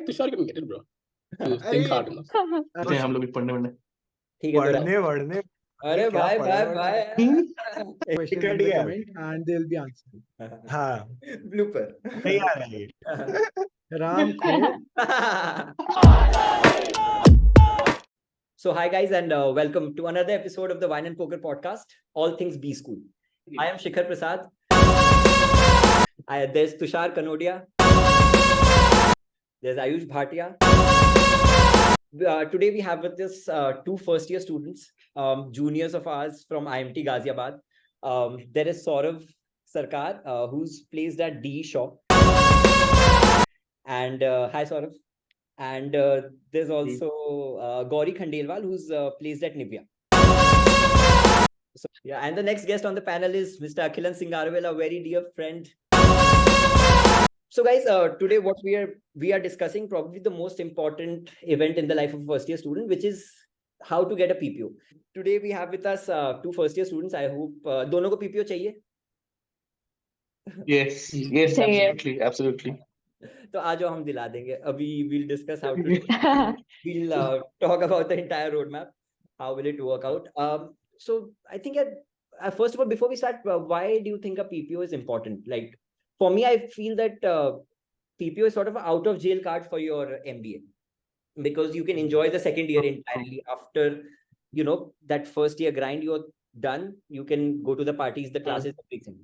Tushar can get it, bro. You think hard enough. अरे हम लोग भी पढ़ने ठीक है पढ़ने अरे भाई question in the comment and they'll be answering. हाँ blooper नहीं आ रहा है राम को So hi guys and welcome to another episode of the Wine and Poker podcast, all things B School. I am Shikhar Prasad. There's Tushar Kanodia. There's Ayush Bhatia. Today we have with us two first year students, juniors of ours from IMT Ghaziabad. There is Sourav Sarkar, who's placed at D Shop. And hi Sourav. And there's also Gauri Khandelwal, who's placed at Nivya. So, yeah, and the next guest on the panel is Mr. Akhilan Singarwal, a very dear friend. So guys, today what we are discussing probably the most important event in the life of a first year student, which is how to get a PPO. Today we have with us two first year students. I hope दोनों को PPO चाहिए? Yes, absolutely. तो आजाओ हम दिला देंगे. अभी we'll discuss how to do it. We'll talk about the entire roadmap. How will it work out? So I think first of all, before we start, why do you think a PPO is important? Like for me, I feel that PPO is sort of an out of jail card for your MBA because you can enjoy the second year entirely. After that first year grind, you're done. You can go to the parties, the classes, everything.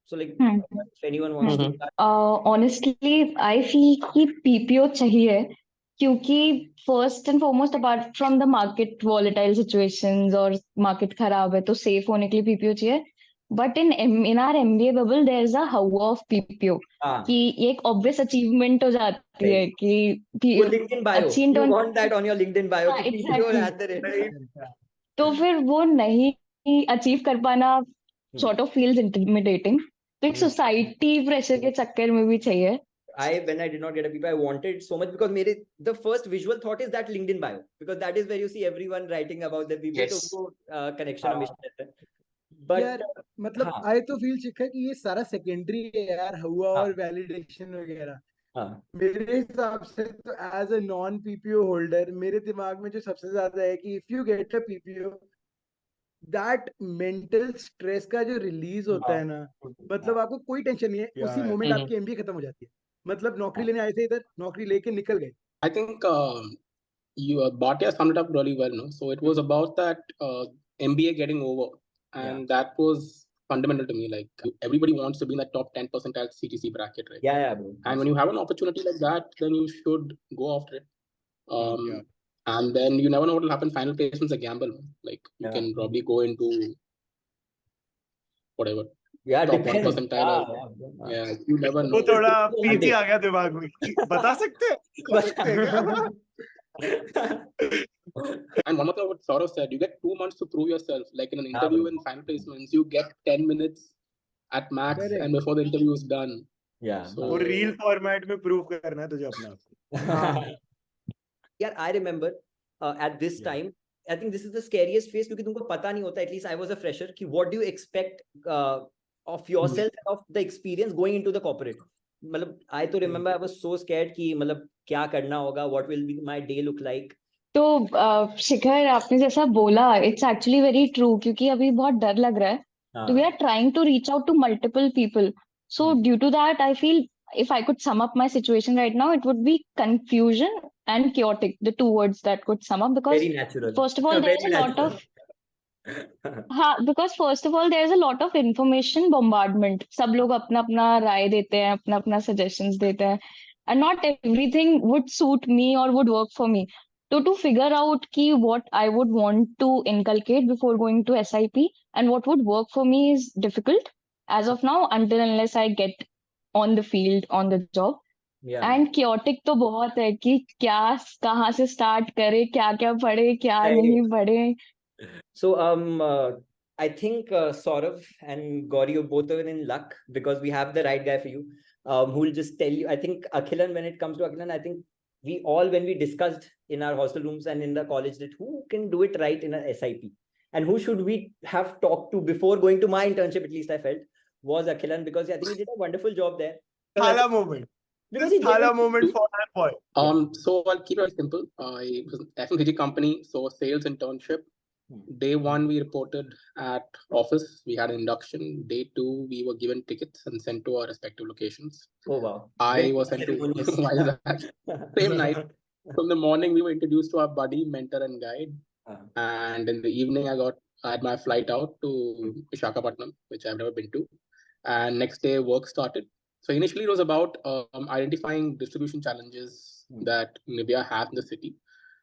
So like if anyone wants to start. Honestly, I feel कि PPO चाहिए क्योंकि first and foremost apart from the market volatile situations और market खराब है तो safe होने के लिए PPO चाहिए. But in our MBA bubble, there's a hue of PPO कि ये एक obvious achievement हो जाती है कि LinkedIn bio. You want that on your LinkedIn bio. Exactly. तो फिर वो नहीं achieve कर पाना sort of feels intimidating. तो एक society pressure के चक्कर में भी चाहिए. When I did not get a PPO, I wanted so much because the first visual thought is that LinkedIn bio because that is where you see everyone writing about the PPO. Yes. तो connection हमेशा रहता है. But यार मतलब I तो feel चिखा कि ये सारा secondary है यार हुआ और validation वगैरह. मेरे हिसाब से तो as a non PPO holder मेरे दिमाग में जो सबसे ज्यादा है कि if you get a PPO that mental stress का जो release होता है ना मतलब आपको कोई टेंशन नहीं है उसी मोमेंट आपकी MBA खत्म हो जाती है. मतलब नौकरी लेने आए थे इधर नौकरी लेके निकल गए. I think Bhatia summed it up really well, no? So it was about that MBA getting over, and that was fundamental to me. Like everybody wants to be in that top 10% at CTC bracket, right? Yeah, bro. And when you have an opportunity like that, then you should go after it. And then you never know what will happen. Final placement's a gamble. Like you can probably go into whatever. Yeah, top depends. 1%. Yeah, you never know. वो थोड़ा पीछे आ गया दिमाग में. बता सकते हैं क्या? And one more thing what Sourav said, you get 2 months to prove yourself. Like in an interview in final placements, you get 10 minutes at max and before the interview is done. Yeah. वो real format में prove करना है तुझे अपना. Yeah, I remember at this time, I think this is the scariest phase क्योंकि तुमको पता नहीं होता. At least I was a fresher. कि what do you expect of yourself and of the experience going into the corporate? मतलब I तो remember I was so scared कि मतलब क्या करना होगा, what will be my day look like. तो शिखर आपने जैसा बोला it's actually very true क्योंकि अभी बहुत डर लग रहा है. So we are trying to reach out to multiple people. So due to that, I feel if I could sum up my situation right now, it would be confusion and chaotic, the two words that could sum up because first of all, there's a lot of because first of all, there's a lot of information bombardment. सब लोग अपना अपना राय देते हैं, अपना अपना suggestions देते हैं, and not everything would suit me or would work for me. So to figure out what I would want to inculcate before going to SIP and what would work for me is difficult as of now until unless I get on the field, on the job. And chaotic तो बहुत है कि क्या कहाँ से start करे, क्या क्या पढ़े, क्या नहीं पढ़े. So I think Sourav and Gauri, you both are in luck because we have the right guy for you who will just tell you. I think Akhilan, when it comes to Akhilan, I think we all, when we discussed in our hostel rooms and in the college, that who can do it right in a SIP and who should we have talked to before going to my internship, at least I felt, was Akhilan because I think he did a wonderful job there. Hala moment. Because This he gave thala it moment for that boy. So I'll keep it simple. I was an FMCG company, so sales internship. Day one, we reported at office. We had an induction. Day two, we were given tickets and sent to our respective locations. Oh wow. I was sent to why is that? Same night. From the morning, we were introduced to our buddy, mentor, and guide. And in the evening, I had my flight out to Visakhapatnam, which I've never been to. And next day, work started. So initially, it was about identifying distribution challenges that Nivea has in the city.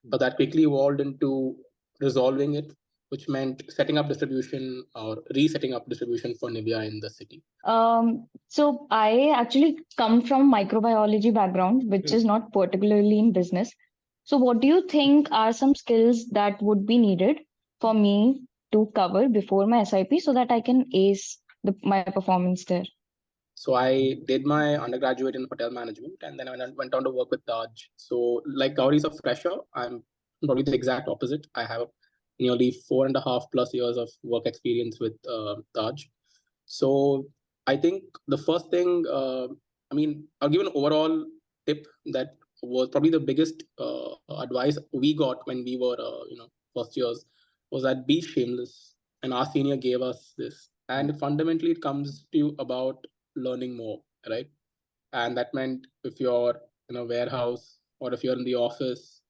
But that quickly evolved into resolving it, which meant setting up distribution or resetting up distribution for Nivea in the city. So I actually come from microbiology background, which is not particularly in business. So what do you think are some skills that would be needed for me to cover before my SIP so that I can ace my performance there? So I did my undergraduate in hotel management, and then I went on to work with Taj. So like Gauri's a fresher, I'm probably the exact opposite. I have nearly 4.5+ years of work experience with Taj. So I think the first thing, I'll give an overall tip that was probably the biggest advice we got when we were, first years, was that be shameless. And our senior gave us this. And fundamentally, it comes to you about learning more, right? And that meant if you're in a warehouse or if you're in the office,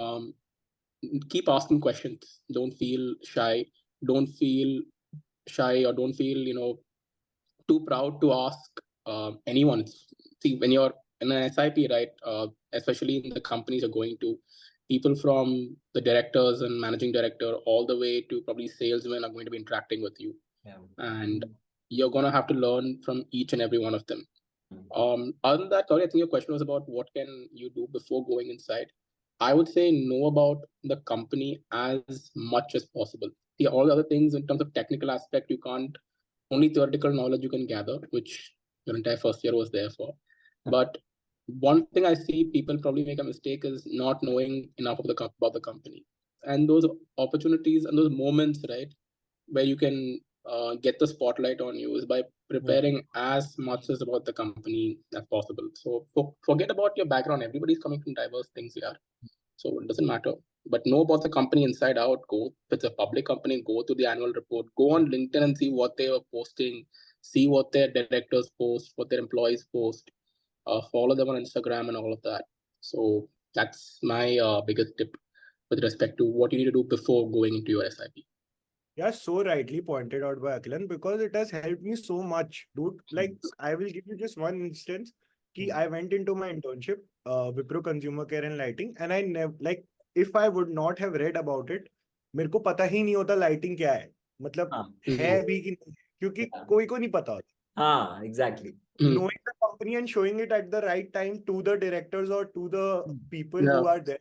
um, keep asking questions. Don't feel shy. Don't feel shy or don't feel too proud to ask anyone. See, when you're in an SIP, right, especially in the companies you're going to, people from the directors and managing director all the way to probably salesmen are going to be interacting with you. And you're going to have to learn from each and every one of them. Other than that, Gauri, I think your question was about what can you do before going inside. I would say know about the company as much as possible. See, all the other things in terms of technical aspect, you can't, only theoretical knowledge you can gather, which your entire first year was there for. But one thing I see people probably make a mistake is not knowing enough of about the company. And those opportunities and those moments, right, where you can get the spotlight on you is by preparing as much as about the company as possible. So forget about your background. Everybody's coming from diverse things here. So it doesn't matter. But know about the company inside out. Go, if it's a public company, go to the annual report. Go on LinkedIn and see what they were posting. See what their directors post, what their employees post. Follow them on Instagram and all of that. So that's my biggest tip with respect to what you need to do before going into your SIP. Yeah, so rightly pointed out by Akhilan, because it has helped me so much, dude. Like, I will give you just one instance. I went into my internship, Wipro Consumer Care and Lighting, and I never, like, if I would not have read about it, मेरे को पता ही नहीं होता lighting क्या है, मतलब है भी कि नहीं, क्योंकि कोई को नहीं पता होता. Exactly. Knowing the company and showing it at the right time to the directors or to the people who are there,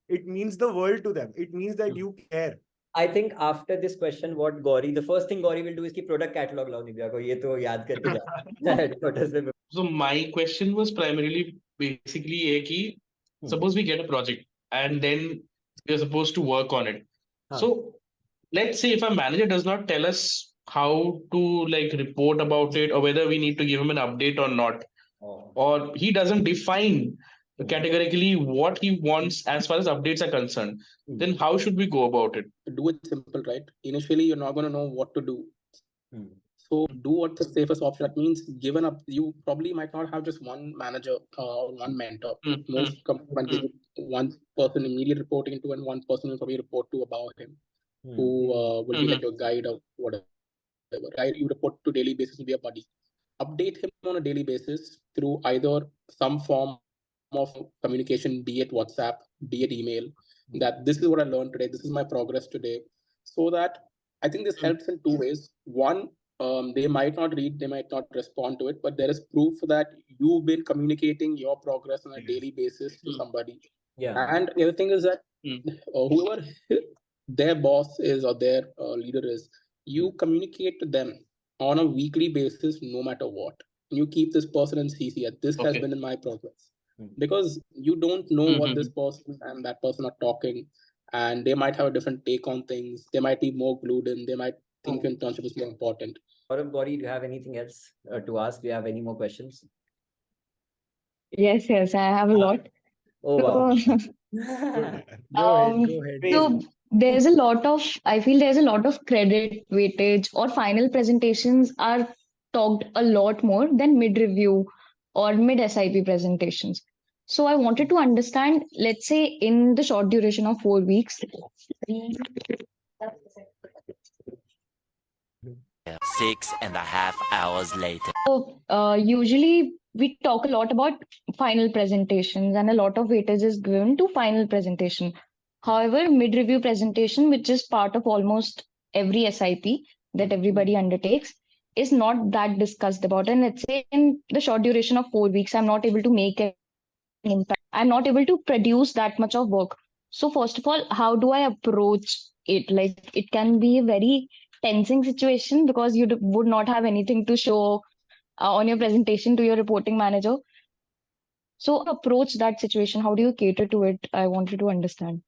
it means the world to them. It means that you care. I think after this question, the first thing Gauri will do is कि product catalog लाओ Nivea को, ये तो याद करके जा. So my question was primarily basically है कि suppose we get a project and then we are supposed to work on it. So let's say if a manager does not tell us how to like report about it or whether we need to give him an update or not, or he doesn't define categorically what he wants as far as updates are concerned, then how should we go about it? Do it simple, right? Initially, you're not going to know what to do. So do what's the safest option. That means given up, you probably might not have just one manager or one mentor. Most companies might give one person immediate reporting to and one person will probably report to about him, who will be like your guide or whatever. Guide you report to daily basis will be a buddy. Update him on a daily basis through either some form of communication, be it WhatsApp, be it email, that this is what I learned today, this is my progress today. So that I think this helps in two ways. One, they might not read, they might not respond to it, but there is proof that you've been communicating your progress on a daily basis to somebody. And the other thing is that whoever their boss is or their leader is, you communicate to them on a weekly basis, no matter what. You keep this person in CC. This has been in my progress. Because you don't know what this person and that person are talking, and they might have a different take on things. They might be more glued in. They might think internship is more important. Gauri, do you have anything else to ask? Do you have any more questions? Yes, I have a lot. Oh wow. So, Go ahead. so there's a lot of, I feel there's a lot of credit, weightage, or final presentations are talked a lot more than mid-review or mid-SIP presentations. So I wanted to understand, let's say in the short duration of 4 weeks, 6.5 hours later. so usually we talk a lot about final presentations and a lot of weightage is given to final presentation. However, mid-review presentation, which is part of almost every SIP that everybody undertakes, is not that discussed about. And let's say in the short duration of 4 weeks, I'm not able to make an impact. I'm not able to produce that much of work. So first of all, how do I approach it? Like it can be a very tensing situation because you would not have anything to show on your presentation to your reporting manager. So approach that situation. How do you cater to it? I wanted to understand.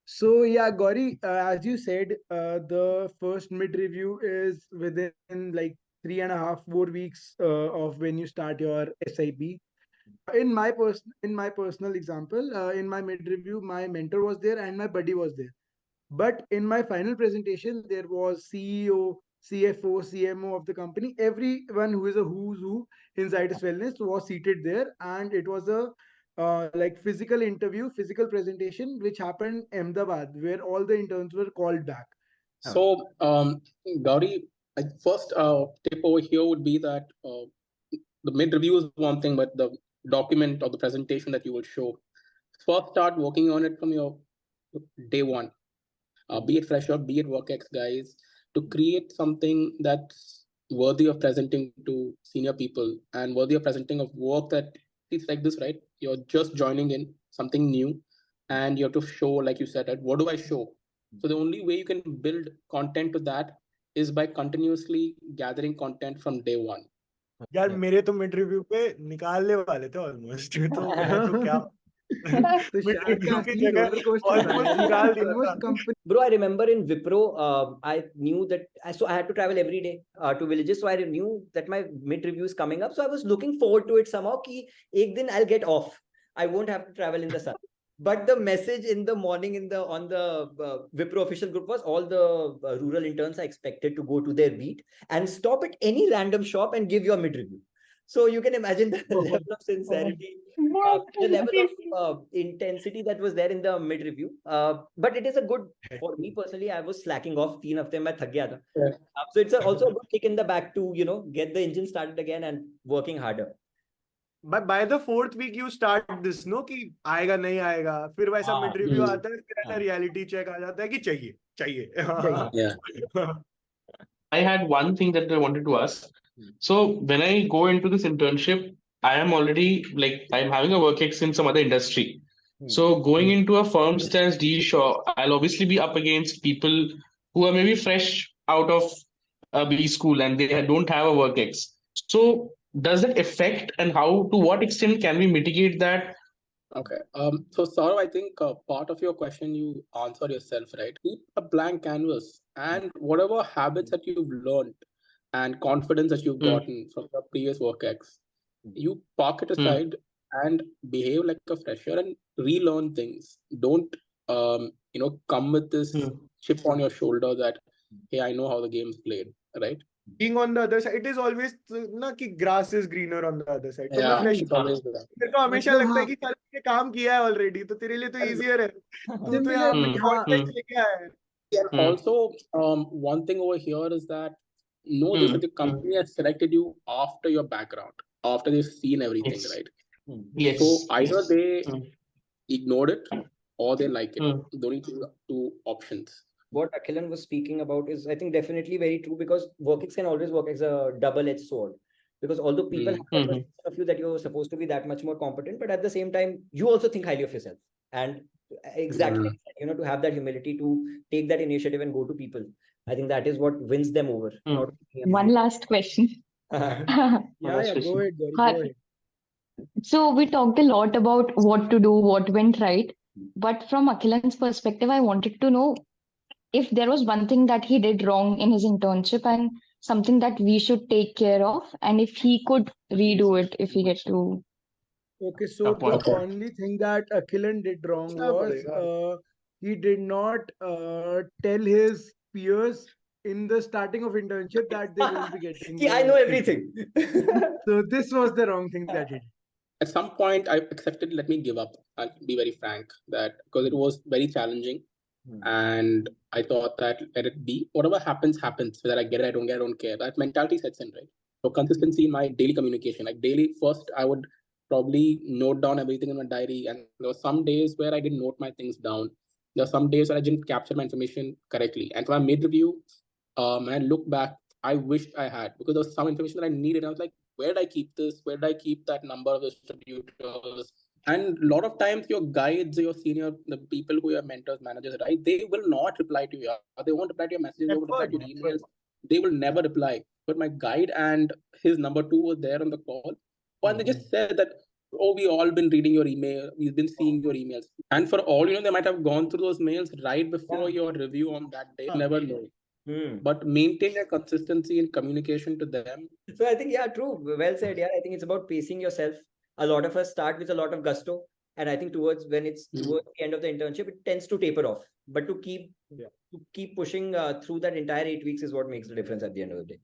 So yeah, Gauri, as you said, the first mid review is within like 3.5 4 weeks of when you start your SIP. In my personal example, in my mid review, my mentor was there and my buddy was there. But in my final presentation, there was CEO, CFO, CMO of the company. Everyone who is a who's who in Zydus Wellness was seated there, and it was a like physical interview, physical presentation, which happened in Ahmedabad, where all the interns were called back. So, Gauri, first tip over here would be that the mid review is one thing, but the document or the presentation that you will show, first start working on it from your day one. Be it fresher, be it WorkX guys, to create something that's worthy of presenting to senior people and worthy of presenting of work that it's like this, right? You're just joining in something new and you have to show, like you said, right? What do I show? So the only way you can build content to that is by continuously gathering content from day one. यार मेरे तो mid review पे निकालने वाले थे almost तो मैं तो क्या तो शायद का असली रोलर कोस्टर था यार, ये almost company. Bro, I remember in Wipro, I knew that so I had to travel every day to villages. So I knew that my mid review is coming up. So I was looking forward to it somehow. Ki ek din I'll get off. I won't have to travel in the sun. But the message in the morning on the Wipro official group was all the rural interns are expected to go to their beat and stop at any random shop and give your mid review. So you can imagine the level of sincerity, the level of intensity that was there in the mid review. But it is a good, for me personally, I was slacking off. 3 hafte mein thak gaya tha. So it's also a good kick in the back to, get the engine started again and working harder. But by the 4th week you start this, no, कि आएगा नहीं आएगा, फिर वैसा mid review आता है, फिर ऐसा रियलिटी चेक आ जाता है कि चाहिए. I had one thing that I wanted to ask. So when I go into this internship, I am already I'm having a work ex in some other industry. So going into a firm such as D Shaw, I'll obviously be up against people who are maybe fresh out of a B school and they don't have a work ex. So does that affect, and to what extent can we mitigate that? Okay. So Sourav, I think part of your question you answer yourself, right? Keep a blank canvas and whatever habits that you've learned and confidence that you've gotten from your previous work ex, you park it aside and behave like a fresher and relearn things. Don't come with this chip on your shoulder that, hey, I know how the game's played, right? Being on the other side, it is always ना कि grass is greener on the other side. Yeah, it's always that. मेरे को हमेशा लगता है कि साले ने काम किया है already, तो तेरे लिए तो easier है. तू तो यहाँ पे context लेके आया है. And also, one thing over here is that know this, that the company has selected you after your background, after they've seen everything, right? Yes. So either they ignored it or they like it. Don't need two options. What Akhilan was speaking about is, I think, definitely very true, because work can always work as a double-edged sword. Because although people have of you that you're supposed to be that much more competent, but at the same time, you also think highly of yourself. And exactly, to have that humility to take that initiative and go to people. I think that is what wins them over. One last question. Yeah, go ahead. So we talked a lot about what to do, what went right. But from Akhilan's perspective, I wanted to know if there was one thing that he did wrong in his internship and something that we should take care of, and if he could redo it if he gets to Okay, so the only thing that Akhilan did wrong was he did not tell his peers in the starting of internship that they won't be getting. I know everything. So this was the wrong thing that he did. At some point, I accepted, let me give up. I'll be very frank, that because it was very challenging. And I thought that let it be. Whatever happens, happens. Whether I get it, I don't get it, I don't care. That mentality sets in, right? So consistency in my daily communication. Like daily, first I would probably note down everything in my diary. And there were some days where I didn't note my things down. There were some days where I didn't capture my information correctly. And so I made review. And I look back, I wished I had, because there was some information that I needed. I was like, where did I keep this? Where did I keep that number of distributors? And a lot of times your guides, your senior, the people who are mentors, managers, right? They will not reply to you. They won't reply to your messages. They won't reply to your emails. They will never reply. But my guide and his number 2 was there on the call. And they just said that, oh, we all been reading your email. We've been seeing your emails. And for all you know, they might have gone through those mails right before your review on that day. You never know. But maintain a consistency in communication to them. So I think, yeah, true. Well said. Yeah, I think it's about pacing yourself. A lot of us start with a lot of gusto. And I think towards the end of the internship, it tends to taper off. But to keep pushing through that entire 8 weeks is what makes the difference at the end of the day.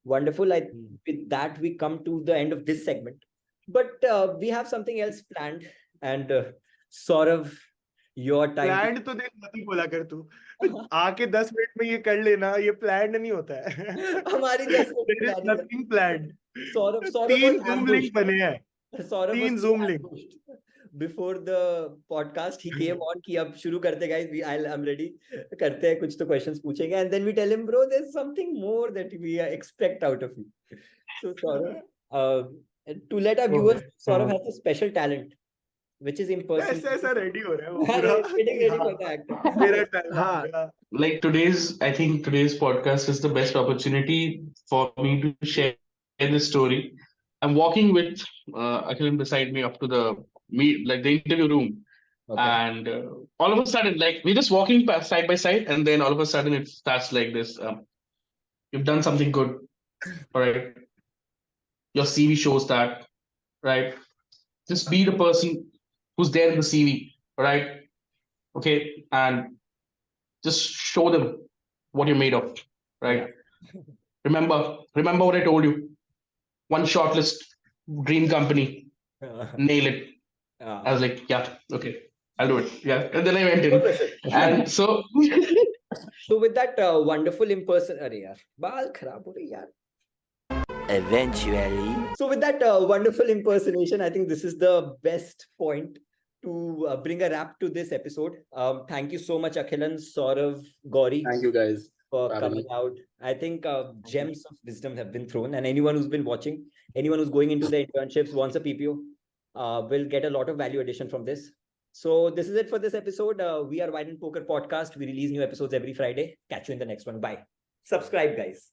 Wonderful. With that, we come to the end of this segment. But we have something else planned. And Sourav, your time. Planned तो देख मत ही बोला कर तू. आके 10 minute में ये कर लेना, ये planned नहीं होता है. हमारी 10 minute There is nothing planned. Sourav 3 Zoom link बने हैं. 3 Zoom link. Before the podcast, he came on कि अब शुरू करते guys. I'm ready. करते हैं कुछ तो questions पूछेंगे, and then we tell him, bro, there's something more that we expect out of you. So Sourav, to let our viewers, Sourav has a special talent, which is in-person. ऐसा ready हो रहा है वो पूरा. मेरा talent. Like I think today's podcast is the best opportunity for me to share this story. I'm walking with Akhilan beside me up to the interview room. Okay. And all of a sudden, like we're just walking side by side, and then all of a sudden it starts like this. You've done something good, all right? Your CV shows that, right? Just be the person who's there in the CV, right? Okay, and just show them what you're made of, right? Yeah. Remember what I told you. One shortlist, dream company, nail it. I was like, yeah, okay, I'll do it. Yeah, and then I went in, and so. So with that wonderful in-person, arey yaar, baal kharab ho rahi yaar. Eventually. So with that wonderful impersonation, I think this is the best point to bring a wrap to this episode. Thank you so much, Akhilan, Sourav, Gauri. Thank you guys for coming out. I think gems of wisdom have been thrown, and anyone who's been watching, anyone who's going into the internships, wants a PPO, will get a lot of value addition from this. So this is it for this episode. We are Wine and Poker Podcast. We release new episodes every Friday. Catch you in the next one. Bye. Subscribe, guys.